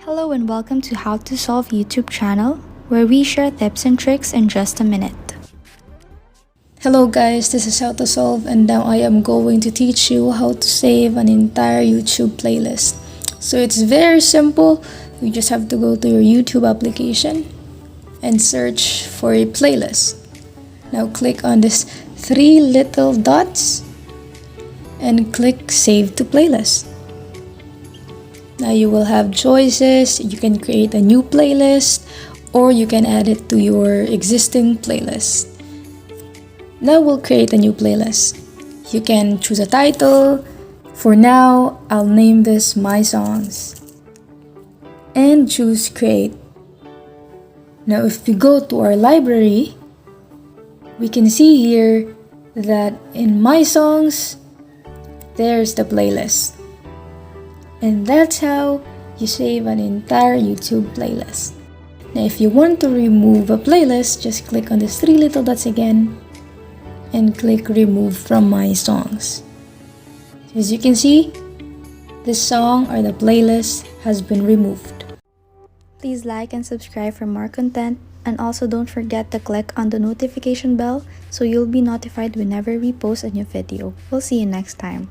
Hello and welcome to How to Solve YouTube channel, where we share tips and tricks in just a minute. Hello guys, this is How to Solve, and now I am going to teach you how to save an entire YouTube playlist. So it's very simple. You just have to go to your YouTube application and search for a playlist. Now click on this three little dots and click Save to Playlist. Now you will have choices. You can create a new playlist or you can add it to your existing playlist. Now we'll create a new playlist. You can choose a title. For now, I'll name this My Songs and choose Create. Now if we go to our library, we can see here that in My Songs, there's the playlist. And that's how you save an entire YouTube playlist. Now if you want to remove a playlist, just click on these three little dots again and click Remove from My Songs. As you can see, this song or the playlist has been removed. Please like and subscribe for more content, and also don't forget to click on the notification bell so you'll be notified whenever we post a new video. We'll see you next time.